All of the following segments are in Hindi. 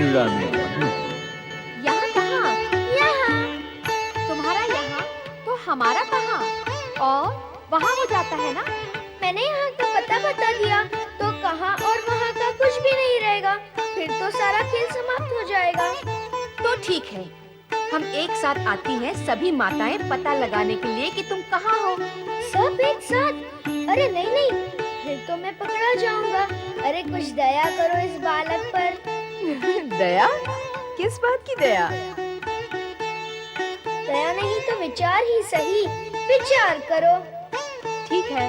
श्रीराम। यहाँ कहाँ? यहाँ। तुम्हारा यहाँ तो हमारा कहाँ? और वहाँ हो जाता है ना? मैंने यहाँ का पता बता दिया तो कहाँ और वहाँ का कुछ भी नहीं रहेगा। फिर तो सारा खेल समाप्त हो जाएगा। तो ठीक है, हम एक साथ आती हैं सभी माताएं पता लगाने के लिए कि तुम कहाँ हो। सब एक साथ? अरे नहीं नहीं, फिर तो मैं पकड़ा जाऊंगा। अरे कुछ दया करो इस बालक पर। दया? किस बात की दया? दया नहीं तो विचार ही सही। विचार करो। ठीक है,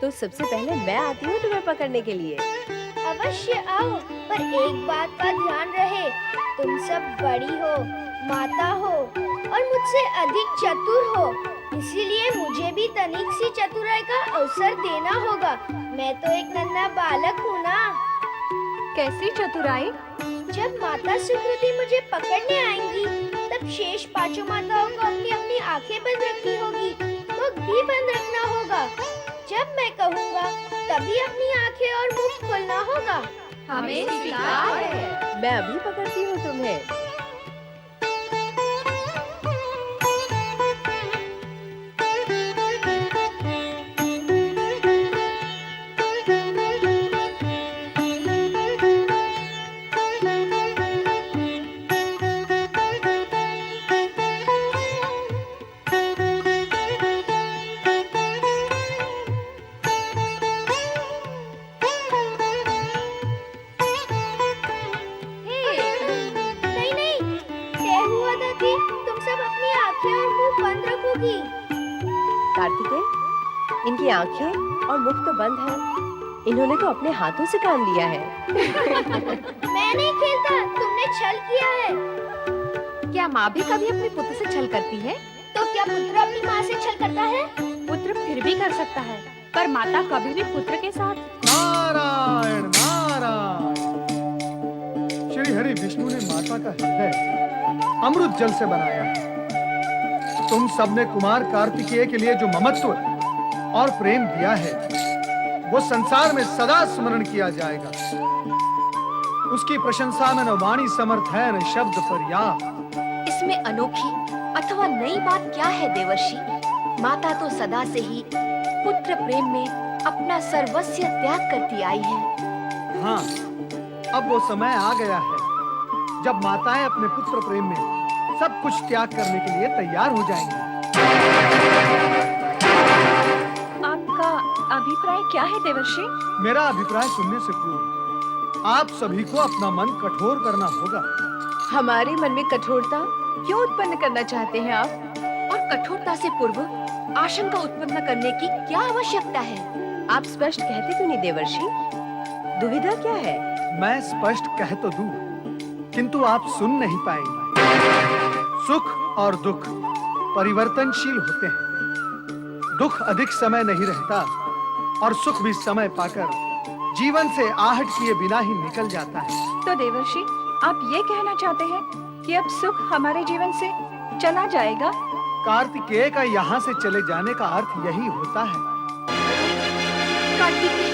तो सबसे पहले मैं आती हूँ तुम्हें पकड़ने के लिए। अवश्य आओ, पर एक बात का ध्यान रहे, तुम सब बड़ी हो, माता हो और मुझसे अधिक चतुर हो, इसीलिए मुझे भी तनिक सी चतुराई का अवसर देना होगा। मैं तो एक नन्हा बालक हूँ ना। कैसी चतुराई? जब माता सुकृति मुझे पकड़ने आएंगी, तब शेष पांचों माताओं को अपनी अपनी आंखें बंद रखनी होगी, मुख भी बंद रखना होगा। जब मैं कहूँगा, तभी अपनी आंखें और मुख खोलना होगा। हमें स्वीकार है। मैं अभी पकड़ती हूँ तुम्हें। नहीं नहीं, तय हुआ था कि तुम सब अपनी आंखें और मुंह बंद रखोगी। कार्तिकेय, इनकी आंखें और मुख तो बंद है। इन्होंने तो अपने हाथों से काम लिया है। मैं नहीं खेलता, तुमने छल किया है। क्या माँ भी कभी अपने पुत्र से छल करती है? तो क्या पुत्र अपनी माँ से छल करता है? पुत्र फिर भी कर सकता है, पर माता कभी भी पुत्र के साथ। नारायण नारायण। श्री हरि विष्णु ने माता का हृदय अमृत जल से बनाया है। तुम सबने कुमार कार्तिकेय के लिए जो ममत्व और प्रेम दिया है, वो संसार में सदा स्मरण किया जाएगा। उसकी प्रशंसा में न वाणी समर्थ है, न शब्द पर्याप्त। इसमें अनोखी अथवा नई बात क्या है देवर्षि? माता तो सदा से ही पुत्र प्रेम में अपना सर्वस्व त्याग करती आई है। हाँ, अब वो समय आ गया है जब माताएं अपने पुत्र प्रेम में सब कुछ त्याग करने के लिए तैयार हो जाएंगी। आपका अभिप्राय क्या है देवर्षि? मेरा अभिप्राय सुनने से पूर्व आप सभी को अपना मन कठोर करना होगा। हमारे मन में कठोरता क्यों उत्पन्न करना चाहते हैं आप? और कठोरता से पूर्व आशंका उत्पन्न करने की क्या आवश्यकता है? आप स्पष्ट कहते क्यों नहीं देवर्षि? दुविधा क्या है? मैं स्पष्ट कह तो दूं, किंतु आप सुन नहीं पाएंगे। सुख और दुख परिवर्तनशील होते हैं। दुख अधिक समय नहीं रहता और सुख भी समय पाकर जीवन से आहट किए बिना ही निकल जाता है। तो देवर्षि, आप ये कहना चाहते हैं कि अब सुख हमारे जीवन से चला जाएगा? कार्तिकेय का यहाँ से चले जाने का अर्थ यही होता है। कार्तिकेय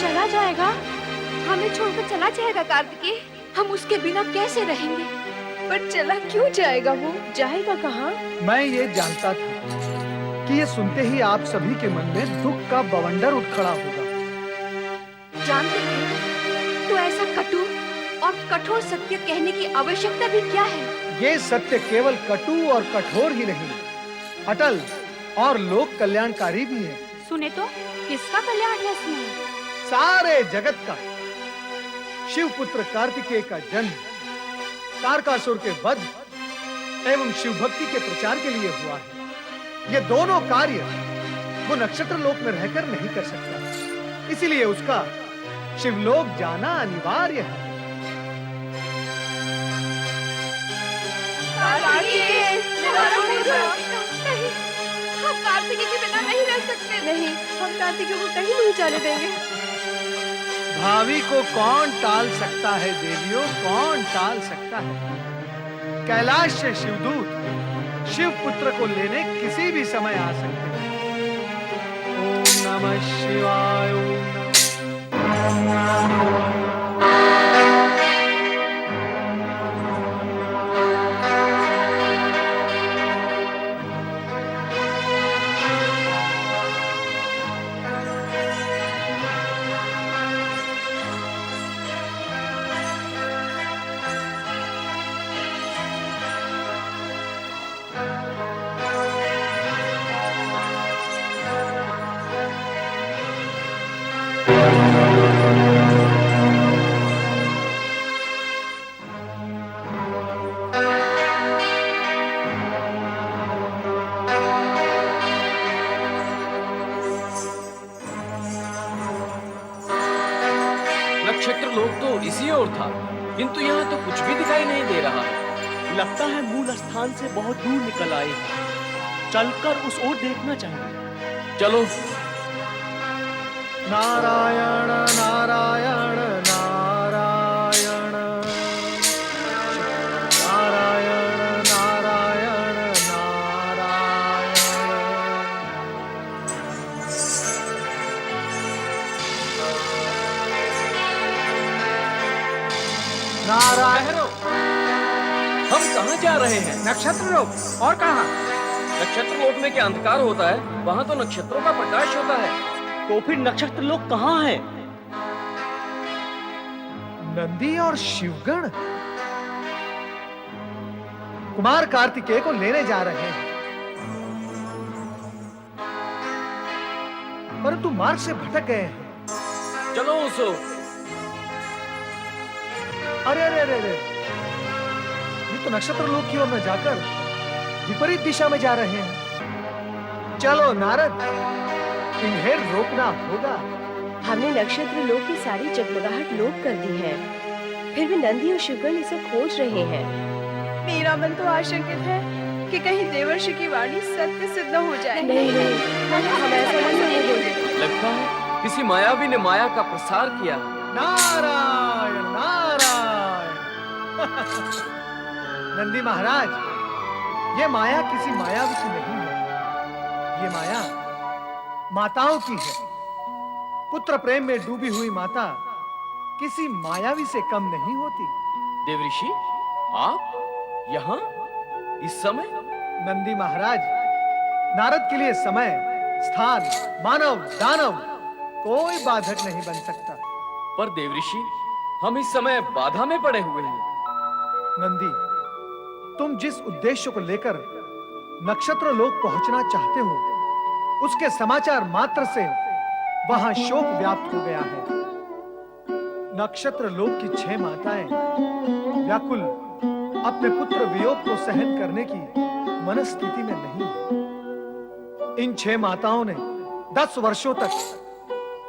चला जाएगा? हमें छोड़कर चला जाएगा कार्तिकेय? हम उसके बिना कैसे रहेंगे? पर चला क्यों जाएगा वो? जाएगा कहाँ? मैं ये जानता था कि ये सुनते ही आप सभी के मन में दुख का बवंडर उठ खड़ा होगा। जानते थे तो ऐसा कटु और कठोर सत्य कहने की आवश्यकता भी क्या है? ये सत्य केवल कटु और कठोर ही नहीं, अटल और लोक कल्याणकारी भी है। सुने तो किसका कल्याण है इसमें? सारे जगत का। शिव पुत्र कार्तिकेय का जन्म, तारकासुर के वध एवं शिव भक्ति के प्रचार के लिए हुआ है। ये दोनों कार्य वो नक्षत्र लोक में रहकर नहीं कर सकता, इसीलिए उसका शिवलोक जाना अनिवार्य है। हम कार्तिकेय के बिना नहीं रह सकते। नहीं, हम कार्तिकेय को कहीं नहीं जाने देंगे। भावी को कौन टाल सकता है देवियों, कौन टाल सकता है? कैलाश से शिवदूत शिव पुत्र को लेने किसी भी समय आ सकते हैं। ओम नमः शिवाय। ओम नक्षत्र लोक तो इसी ओर था, किंतु यहाँ तो कुछ भी दिखाई नहीं दे रहा है। लगता है मूल स्थान से बहुत दूर निकल आए हैं। चलकर उस ओर देखना चाहिए। चलो। नारायण नारायण नारायण नारायण नारायण नारायण। ठहरो, हम कहाँ जा रहे हैं? नक्षत्र लोक। और कहाँ? नक्षत्र लोक में क्या अंधकार होता है? वहाँ तो नक्षत्रों का प्रकाश होता है। तो फिर नक्षत्र लोग कहाँ हैं? नंदी और शिवगण कुमार कार्तिकेय को लेने जा रहे हैं, परंतु मार्ग से भटक गए हैं। चलो उसो। अरे अरे अरे अरे, ये तो नक्षत्र लोक की ओर न जाकर विपरीत दिशा में जा रहे हैं। चलो नारद, इन्हें रोकना होगा। हमने नक्षत्र लोक की सारी जगमगाहट लोप कर दी है, फिर भी नंदी और शिवगण इसे खोज रहे हैं। मेरा मन तो आशंकित है कि कहीं देवर्षि की वाणी सत्य सिद्ध हो जाए। नहीं नहीं, हम ऐसा नहीं बोले। लगता है किसी मायावी ने माया का प्रसार किया। नारायण नारायण। नंदी महाराज, ये माया किसी मायावी की नहीं है। ये माया माताओं की है। पुत्र प्रेम में डूबी हुई माता किसी मायावी से कम नहीं होती। देवऋषि, आप यहाँ इस समय? नंदी महाराज, नारद के लिए समय, स्थान, मानव, दानव कोई बाधक नहीं बन सकता। पर देवऋषि, हम इस समय बाधा में पड़े हुए हैं। नंदी, तुम जिस उद्देश्य को लेकर नक्षत्र लोक पहुंचना चाहते हो, उसके समाचार मात्र से वहां शोक व्याप्त हो गया है। नक्षत्र लोक की 6 माताएं व्याकुल अपने पुत्र वियोग को सहन करने की मनस्थिति में नहीं है। इन 6 माताओं ने 10 वर्षों तक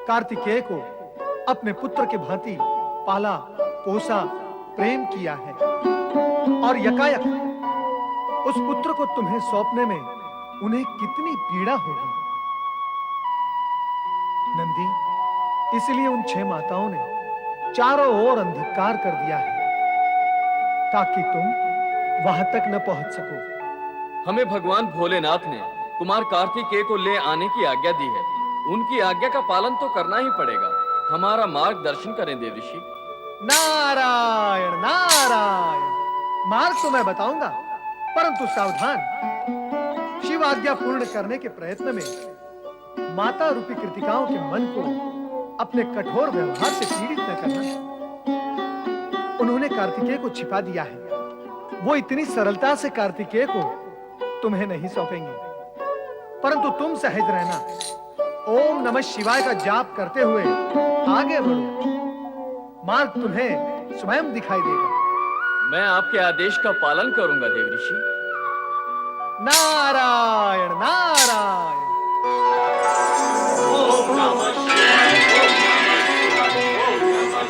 कार्तिकेय को अपने पुत्र के भांति पाला, पोसा, प्रेम किया है, और यकायक उस पुत्र को तुम्हें सौंपने में उन्हें कितनी पीड़ा होगी। नंदी, इसलिए उन 6 माताओं ने चारों ओर अंधकार कर दिया है, ताकि तुम वहां तक न पहुंच सको। हमें भगवान भोलेनाथ ने कुमार कार्तिकेय को ले आने की आज्ञा दी है। उनकी आज्ञा का पालन तो करना ही पड़ेगा। हमारा मार्गदर्शन करें देवऋषि। नारायण नारायण। मार्ग तो मैं बताऊंगा, परंतु सावधान, शिव आज्ञा पूर्ण करने के प्रयत्न में माता रूपी कृतिकाओं के मन को अपने कठोर व्यवहार से पीड़ित न करना। उन्होंने कार्तिकेय को छिपा दिया है। वो इतनी सरलता से कार्तिकेय को तुम्हें नहीं सौंपेंगे, परंतु तुम सहज रहना। ओम नमः शिवाय का जाप करते हुए आगे बढ़ो। मार्ग तुम्हें स्वयं दिखाई देगा। मैं आपके आदेश का पालन करूंगा देवऋषि। नारायण नारायण। ओम नमः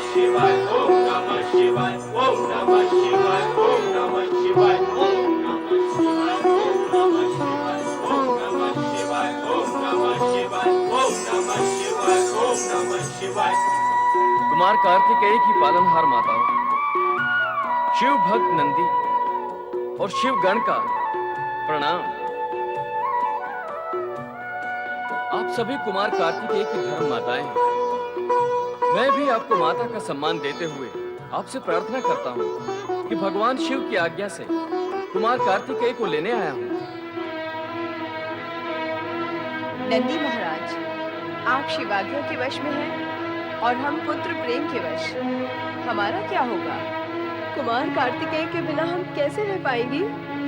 शिवाय, ओम नमः शिवाय, ओम नमः शिवाय, ओम नमः शिवाय, ओम नमः शिवाय, ओम नमः शिवाय, ओम नमः शिवाय, ओम नमः शिवाय, ओम नमः शिवाय, ओम नमः शिवाय। कुमार कार्तिकेय की पालनहार माताओं, शिव भक्त नंदी और शिव गण का प्रणाम। आप सभी कुमार कार्तिकेय की धर्म माताएं हैं। मैं भी आपको माता का सम्मान देते हुए आपसे प्रार्थना करता हूँ कि भगवान शिव की आज्ञा से कुमार कार्तिकेय को लेने आया हूँ। नंदी महाराज, आप शिवाज्ञा के वश में हैं और हम पुत्र प्रेम के वश। हमारा क्या होगा? कुमार कार्तिकेय के बिना हम कैसे रह पाएंगे?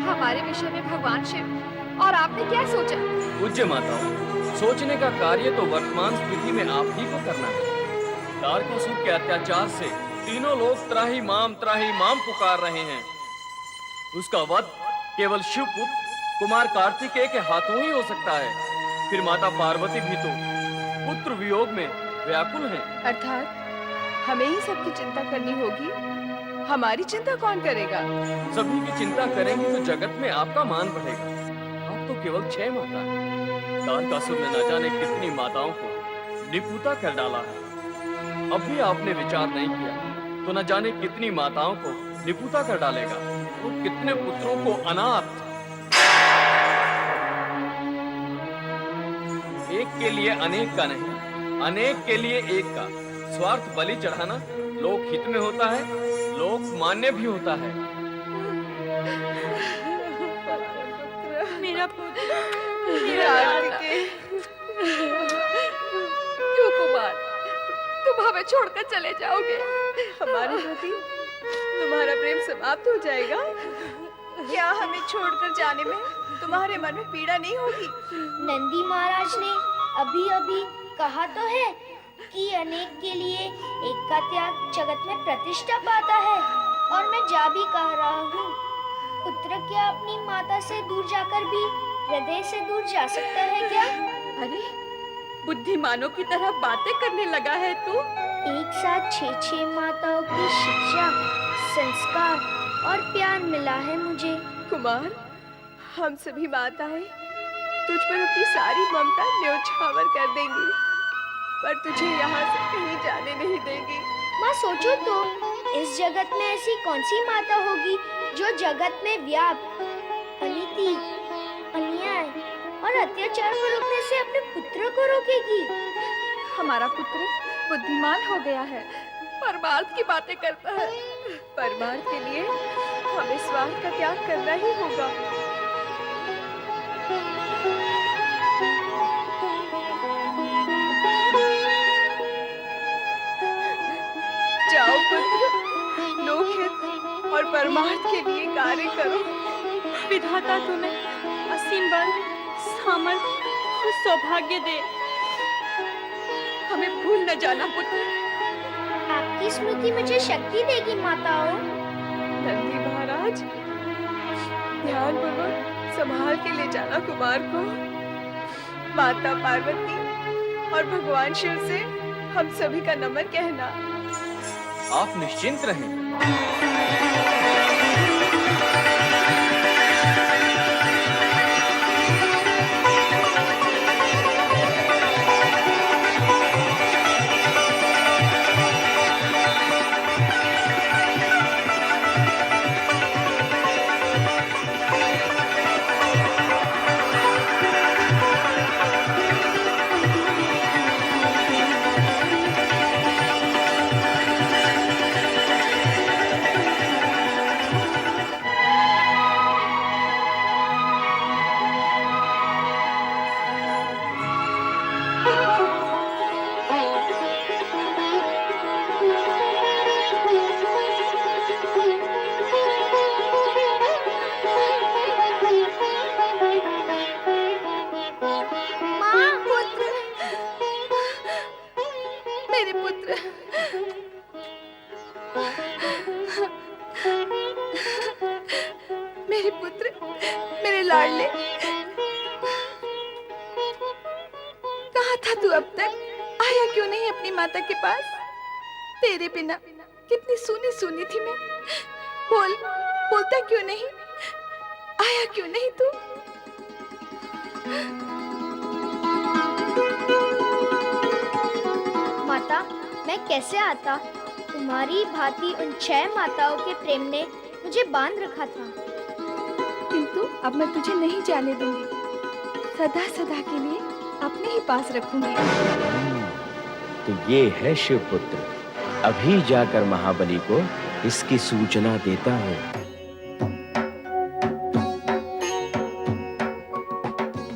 हमारे विषय में भगवान शिव और आपने क्या सोचा? पूज्य माताओं, सोचने का कार्य तो वर्तमान स्थिति में आप ही को करना है। तारकासुर के अत्याचार से तीनों लोग त्राही माम पुकार रहे हैं। उसका वध केवल शिवपुत्र कुमार कार्तिकेय के हाथों ही हो सकता है। फिर माता पार्वती भी तो पुत्र वियोग में व्याकुल हैं। अर्थात हमें ही सबकी चिंता करनी होगी। हमारी चिंता कौन करेगा? सभी की चिंता करेंगे तो जगत में आपका मान बढ़ेगा। आप तो केवल 6 माता हैं। तारकासुर ने न जाने कितनी माताओं को निपुता कर डाला है। अब भी आपने विचार नहीं किया तो न जाने कितनी माताओं को निपुता कर डालेगा और कितने पुत्रों को अनाथ। एक के लिए अनेक का नहीं, अनेक के लिए एक का स्वार्थ बलि चढ़ाना लोक हित में होता है, लोक मान्य भी होता है। मेरा पुत्र, कार्तिकेय। क्यों कुमार, तुम हमें छोड़कर चले जाओगे? हमारे प्रति तुम्हारा प्रेम समाप्त हो जाएगा? क्या हमें छोड़कर जाने में तुम्हारे मन में पीड़ा नहीं होगी? नंदी महाराज ने अभी अभी कहा तो है कि अनेक के लिए एक का त्याग जगत में प्रतिष्ठा पाता है, और मैं जा भी कह रहा हूँ। पुत्र क्या अपनी माता से दूर जाकर भी हृदय से दूर जा सकता है क्या? अरे बुद्धिमानों की तरह बातें करने लगा है तू। एक साथ 6 माताओं की शिक्षा, संस्कार और प्यार मिला है मुझे। कुमार, हम सभी माताएं तुझ पर अपनी सारी ममता न्योछावर कर देंगी, पर तुझे यहाँ से कहीं जाने नहीं देंगी। माँ सोचो तो, इस जगत में ऐसी कौन सी माता होगी जो जगत में व्याप, अनीति, अन्याय और अत्याचार को रोकने से अपने पुत्र को रोकेगी? हमारा पुत्र बुद्धिमान हो गया है, परमार्थ की बातें करता है। परमार्थ के लिए हमें स्वार्थ का त्याग करना ही होगा। जाओ पुत्र, लोकहित और परमार्थ के लिए कार्य करो। विधाता तुम्हें असीम बल, सामर्थ्य और सौभाग्य दे। हमें भूल न जाना पुत्र। आपकी स्मृति मुझे शक्ति देगी माताओं। नंदी महाराज, ध्यान पूर्वक संभाल के ले जाना कुमार को। माता पार्वती और भगवान शिव से हम सभी का नमन कहना। आप निश्चिंत रहें। मेरे पुत्र, मेरे लाडले, कहाँ था तू अब तक? आया क्यों नहीं अपनी माता के पास? तेरे बिना कितनी सूनी सूनी थी मैं। बोलता क्यों नहीं? आया क्यों नहीं तू? माता, मैं कैसे आता? तुम्हारी भांति उन 6 माताओं के प्रेम ने मुझे बांध रखा था। किंतु अब मैं तुझे नहीं जाने दूंगी। सदा सदा के लिए अपने ही पास रखूंगी। तो ये है शिवपुत्र। अभी जाकर महाबली को इसकी सूचना देता हूँ।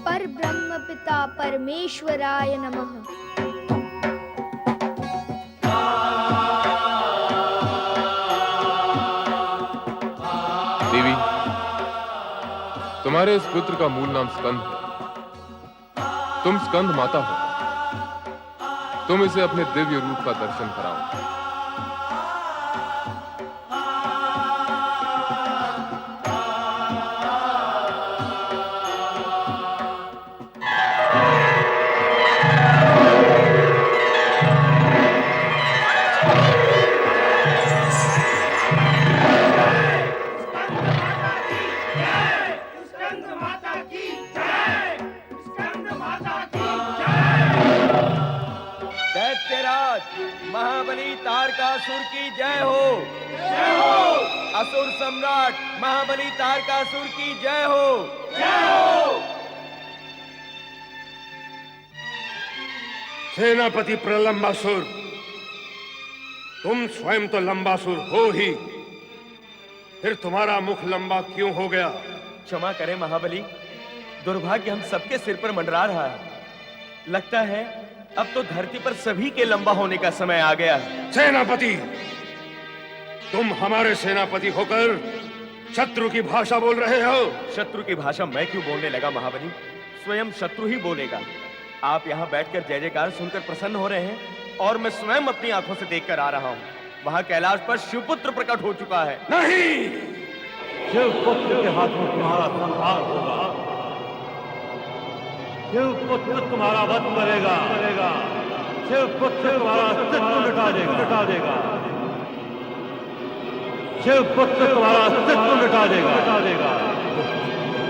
पर ब्रह्म पिता परमेश्वराय नमः। देवी, तुम्हारे इस पुत्र का मूल नाम स्कंद है। तुम स्कंद माता हो। तुम इसे अपने दिव्य रूप का दर्शन कराओ। दैत्यराज महाबली तारकासुर की जय हो। जय हो। असुर सम्राट महाबली तारकासुर की जय हो। जय हो। सेनापति प्रलंबासुर, तुम स्वयं तो लंबासुर हो ही, फिर तुम्हारा मुख लंबा क्यों हो गया? क्षमा करें महाबली, दुर्भाग्य हम सबके सिर पर मंडरा रहा है। लगता है अब तो धरती पर सभी के लंबा होने का समय आ गया है। सेनापति, तुम हमारे सेनापति होकर शत्रु की भाषा बोल रहे हो। शत्रु की भाषा मैं क्यों बोलने लगा महाबली? स्वयं शत्रु ही बोलेगा। आप यहाँ बैठकर जय जयकार सुनकर प्रसन्न हो रहे हैं और मैं स्वयं अपनी आंखों से देखकर आ रहा हूँ। वहाँ कैलाश पर शिवपुत्र प्रकट हो चुका है। नहीं, शिवपुत्र के हाथों तुम्हारा संहार होगा। शिवपुत्र तुम्हारा वध करेगा। शिवपुत्र तुम्हारा अस्तित्व मिटा देगा। शिवपुत्र तुम्हारा अस्तित्व मिटा देगा।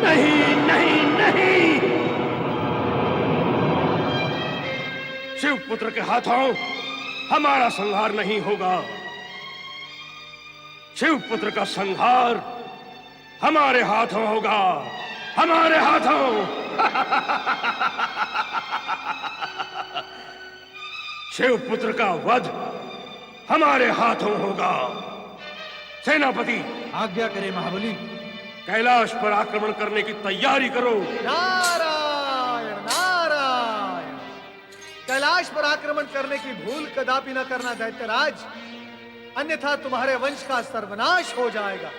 नहीं, नहीं, नहीं, शिवपुत्र के हाथों हमारा संहार नहीं होगा। शिवपुत्र का संहार हमारे हाथों होगा। हमारे हाथों। शिवपुत्र का वध हमारे हाथों होगा। सेनापति, आज्ञा करे महाबली। कैलाश पर आक्रमण करने की तैयारी करो। नारायण नारायण। कैलाश पर आक्रमण करने की भूल कदापि न करना दैत्यराज, अन्यथा तुम्हारे वंश का सर्वनाश हो जाएगा।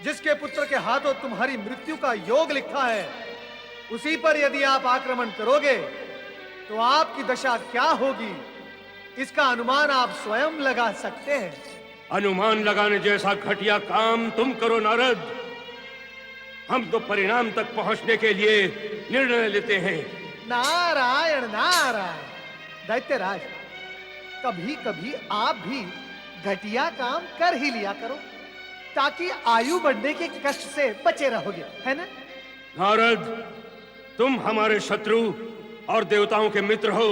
जिसके पुत्र के हाथों तुम्हारी मृत्यु का योग लिखा है, उसी पर यदि आप आक्रमण करोगे तो आपकी दशा क्या होगी, इसका अनुमान आप स्वयं लगा सकते हैं। अनुमान लगाने जैसा घटिया काम तुम करो नारद। हम तो परिणाम तक पहुंचने के लिए निर्णय लेते हैं। नारायण नारायण। दैत्यराज, कभी कभी आप भी घटिया काम कर ही लिया करो, ताकि आयु बढ़ने के कष्ट से बचे रहोगे, है ना? नारद, तुम हमारे शत्रु और देवताओं के मित्र हो।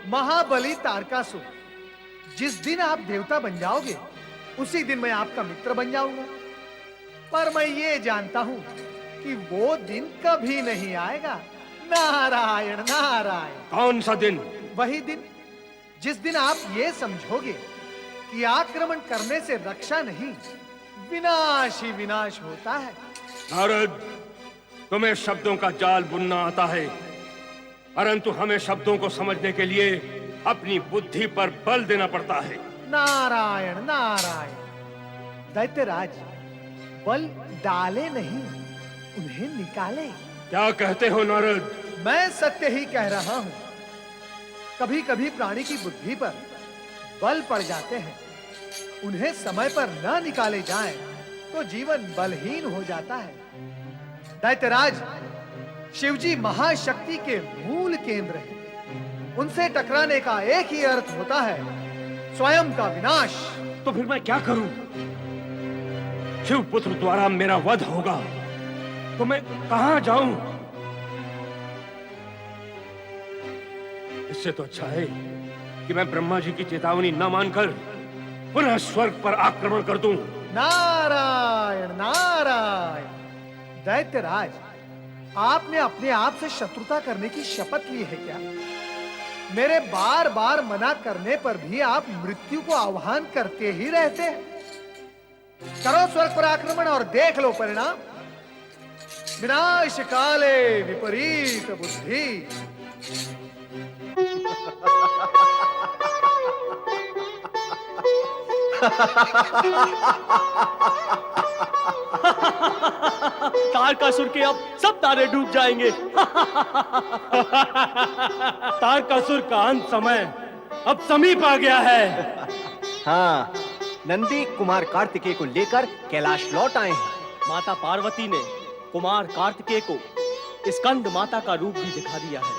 महाबली तारकासुर, जिस दिन आप देवता बन जाओगे उसी दिन मैं आपका मित्र बन जाऊंगा। पर मैं ये जानता हूं कि वो दिन कभी नहीं आएगा। नारायण नारायण। कौन सा दिन? वही दिन जिस दिन आप ये समझोगे कि आक्रमण करने से रक्षा नहीं, विनाश ही विनाश होता है। नारद, तुम्हें शब्दों का जाल बुनना आता है, परंतु हमें शब्दों को समझने के लिए अपनी बुद्धि पर बल देना पड़ता है। नारायण नारायण। दैत्यराज, बल डाले नहीं, उन्हें निकाले। क्या कहते हो नारद? मैं सत्य ही कह रहा हूं। कभी कभी प्राणी की बुद्धि पर बल पड़ जाते हैं, उन्हें समय पर न निकाले जाएं तो जीवन बलहीन हो जाता है। दैत्यराज, शिवजी महाशक्ति के मूल केंद्र हैं। उनसे टकराने का एक ही अर्थ होता है, स्वयं का विनाश। तो फिर मैं क्या करूं? शिवपुत्र द्वारा मेरा वध होगा तो मैं कहां जाऊं? इससे तो अच्छा है कि मैं ब्रह्मा जी की चेतावनी न मानकर पुनः स्वर्ग पर आक्रमण कर दूं। नारायण नारायण। दैत्यराज, आपने अपने आप से शत्रुता करने की शपथ ली है क्या? मेरे बार बार मना करने पर भी आप मृत्यु को आह्वान करते ही रहते हैं। करो स्वर्ग पर आक्रमण और देख लो परिणाम। विनाश काले विपरीत बुद्धि। तारकासुर के अब सब तारे डूब जाएंगे। तारकासुर का अंत समय अब समीप आ गया है। हाँ, नंदी कुमार कार्तिकेय को लेकर कैलाश लौट आए हैं। माता पार्वती ने कुमार कार्तिकेय को स्कंद माता का रूप भी दिखा दिया है।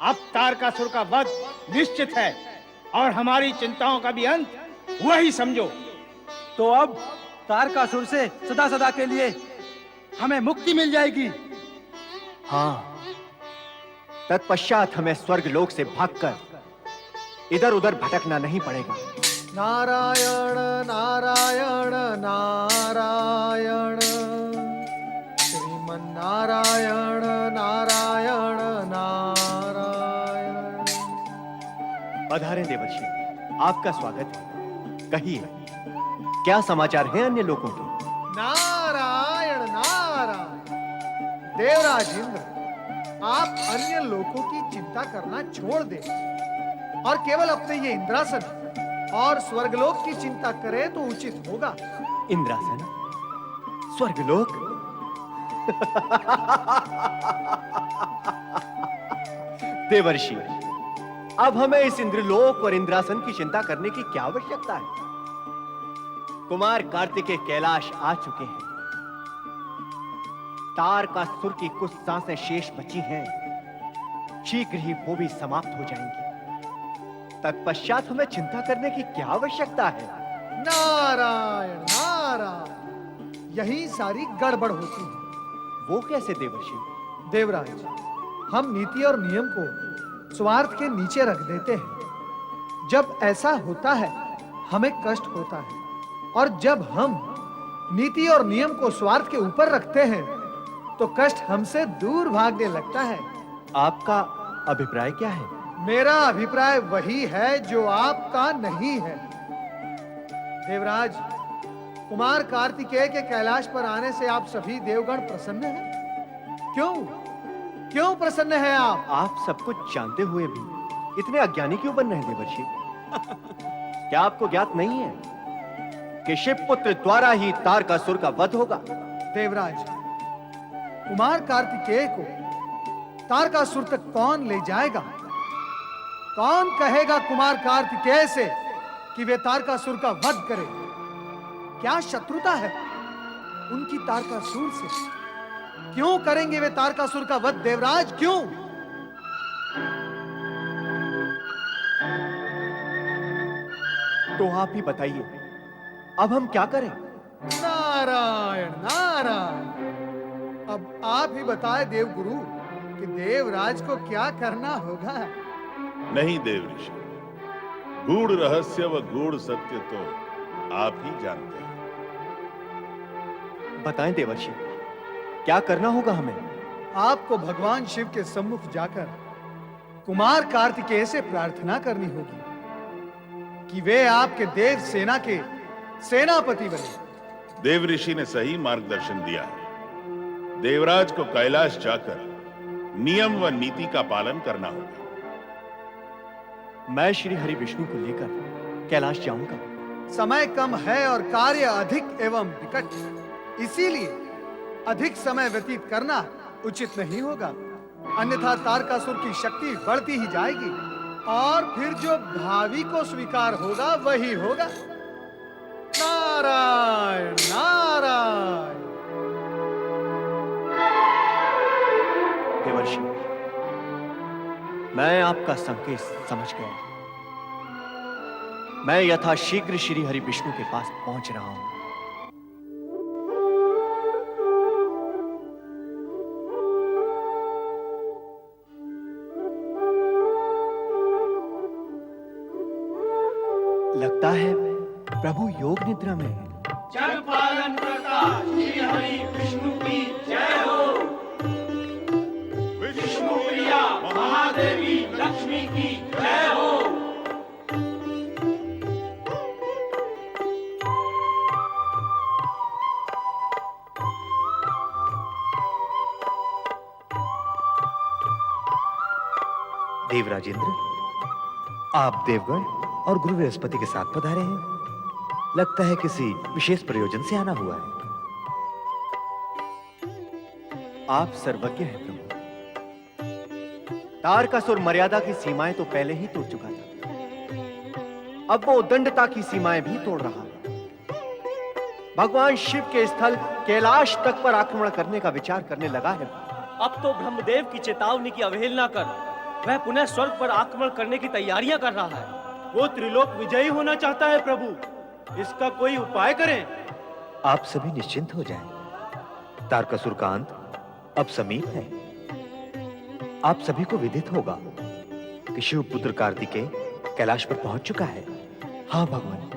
अब तारकासुर का वध निश्चित है और हमारी चिंताओं का भी अंत वही समझो। तो अब तारकासुर से सदा सदा के लिए हमें मुक्ति मिल जाएगी। हाँ, तत्पश्चात हमें स्वर्ग लोक से भागकर इधर उधर भटकना नहीं पड़ेगा। नारायण नारायण नारायण, श्रीमन नारायण नारायण नारायण। पधारे देवर्षि, आपका स्वागत है। कहिए, क्या समाचार हैं अन्य लोगों के? नारायण नारायण। देवराज इंद्र, आप अन्य लोगों की चिंता करना छोड़ दें और केवल अपने ये इंद्रासन और स्वर्गलोक की चिंता करें तो उचित होगा। इंद्रासन, स्वर्गलोक? देवर्षि, अब हमें इस इंद्रलोक और इंद्रासन की चिंता करने की क्या आवश्यकता है? कुमार कार्तिकेय कैलाश आ चुके हैं। तारकासुर की कुछ सांसें शेष बची हैं, शीघ्र ही वो भी समाप्त हो जाएंगी। तत्पश्चात हमें चिंता करने की क्या आवश्यकता है? नारायण नारायण, यही सारी गड़बड़ होती है। वो कैसे देवर्षि? देवराज, हम नीति और नियम को स्वार्थ के नीचे रख देते हैं। जब ऐसा होता है हमें कष्ट होता है, और जब हम नीति और नियम को स्वार्थ के ऊपर रखते हैं तो कष्ट हमसे दूर भागने लगता है। आपका अभिप्राय क्या है? मेरा अभिप्राय वही है जो आपका नहीं है। देवराज, कुमार कार्तिकेय के कैलाश पर आने से आप सभी देवगण प्रसन्न हैं? क्यों क्यों प्रसन्न हैं आप? आप सब कुछ जानते हुए भी इतने अज्ञानी क्यों बन रहे हैं देवर्षि? क्या आपको ज्ञात नहीं है कि शिवपुत्र द्वारा ही तारकासुर का वध होगा? देवराज, कुमार कार्तिकेय को तारकासुर तक कौन ले जाएगा? कौन कहेगा कुमार कार्तिकेय से कि वे तारकासुर का वध करे? क्या शत्रुता है उनकी तारकासुर से? क्यों करेंगे वे तारकासुर का वध देवराज, क्यों? तो आप ही बताइए, अब हम क्या करें? नारायण नारायण, अब आप ही बताए देवगुरु कि देवराज को क्या करना होगा। नहीं देवऋषि, गूढ़ रहस्य व गूढ़ सत्य तो आप ही जानते हैं। बताएं देवर्षि, क्या करना होगा हमें? आपको भगवान शिव के सम्मुख जाकर कुमार कार्तिकेय से प्रार्थना करनी होगी कि वे आपके देव सेना के सेनापति बने। देवऋषि ने सही मार्गदर्शन दिया है। देवराज को कैलाश जाकर नियम व नीति का पालन करना होगा। मैं श्री हरि विष्णु को लेकर कैलाश जाऊंगा। समय कम है और कार्य अधिक एवं विकट, इसीलिए अधिक समय व्यतीत करना उचित नहीं होगा, अन्यथा तारकासुर की शक्ति बढ़ती ही जाएगी और फिर जो भावी को स्वीकार होगा वही होगा। नारायण नारायण। देवर्षि, मैं आपका संकेत समझ गया। मैं यथाशीघ्र श्री हरि विष्णु के पास पहुंच रहा हूं। लगता है प्रभु योग निद्रा में है। जग पालन करता श्री हरि विष्णु की जय हो। विष्णु प्रिया महादेवी लक्ष्मी की जय हो। देवराजेंद्र, आप देवगण और गुरु बृहस्पति के साथ पधारे हैं। लगता है किसी विशेष प्रयोजन से आना हुआ है। आप सर्वज्ञ हैं प्रभु। तारकासुर मर्यादा की सीमाएं तो पहले ही तोड़ चुका था, अब वो उद्दंडता की सीमाएं भी तोड़ रहा है। भगवान शिव के स्थल कैलाश तक पर आक्रमण करने का विचार करने लगा है। अब तो ब्रह्मदेव की चेतावनी की अवहेलना कर वह पुनः स्वर्ग पर आक्रमण करने की तैयारियां कर रहा है। वो त्रिलोक विजयी होना चाहता है प्रभु, इसका कोई उपाय करें। आप सभी निश्चिंत हो जाएं। तारकासुर का अंत अब समीप है। आप सभी को विदित होगा कि शिव पुत्र कार्तिकेय कैलाश पर पहुंच चुका है। हाँ भगवान,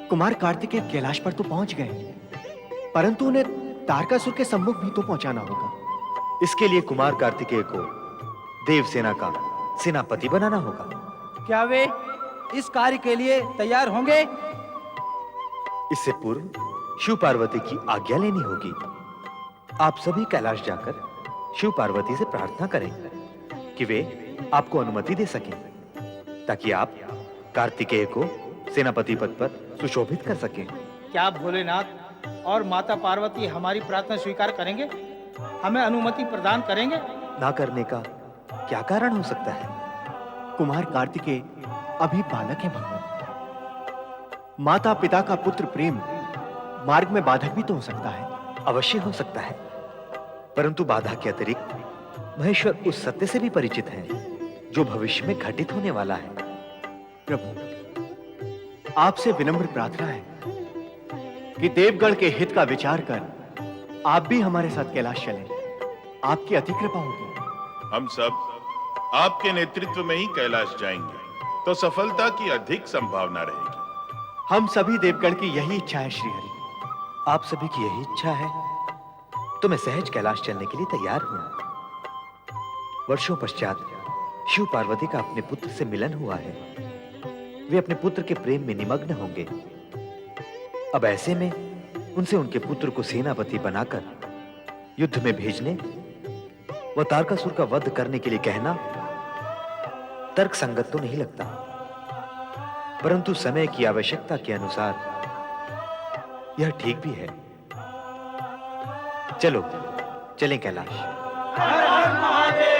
कुमार कार्तिकेय कैलाश पर तो पहुंच गए, परंतु उन्हें तारकासुर के सम्मुख भी तो पहुंचाना होगा। इसके लिए कुमार कार्तिकेय को देवसेना का सेनापति बनाना होगा। क्या वे इस कार्य के लिए तैयार होंगे? इससे पूर्व शिव पार्वती की आज्ञा लेनी होगी। आप सभी कैलाश जाकर शिव पार्वती से प्रार्थना करें कि वे आपको अनुमति दे सकें, ताकि आप कार्तिकेय को सेनापति पद पर सुशोभित कर सकें। क्या भोलेनाथ और माता पार्वती हमारी प्रार्थना स्वीकार करेंगे? हमें अनुमति प्रदान करेंगे? ना करने का क्या कारण हो सकता है? कुमार कार्तिकेय अभी बालक है भगवान। माता पिता का पुत्र प्रेम मार्ग में बाधक भी तो हो सकता है। अवश्य हो सकता है, परंतु बाधा के अतिरिक्त महेश्वर उस सत्य से भी परिचित हैं जो भविष्य में घटित होने वाला है। प्रभु, आपसे विनम्र प्रार्थना है कि देवगण के हित का विचार कर आप भी हमारे साथ कैलाश चलें। आपकी अति कृपा होगी। हम सब आपके नेतृत्व में ही कैलाश जाएंगे, तो सफलता की अधिक संभावना रहेगी। हम सभी देवगण की यही इच्छा है श्री हरि। आप सभी की यही इच्छा है तो मैं सहज कैलाश चलने के लिए तैयार हूं। वर्षों पश्चात शिव पार्वती का अपने पुत्र से मिलन हुआ है। वे अपने पुत्र के प्रेम में निमग्न होंगे। अब ऐसे में उनसे उनके पुत्र को सेनापति बनाकर युद्ध में भेजने व तारकासुर का वध करने के लिए कहना तर्क संगत तो नहीं लगता, परंतु समय की आवश्यकता के अनुसार यह ठीक भी है। चलो चलें कैलाश। हर हर महादेव।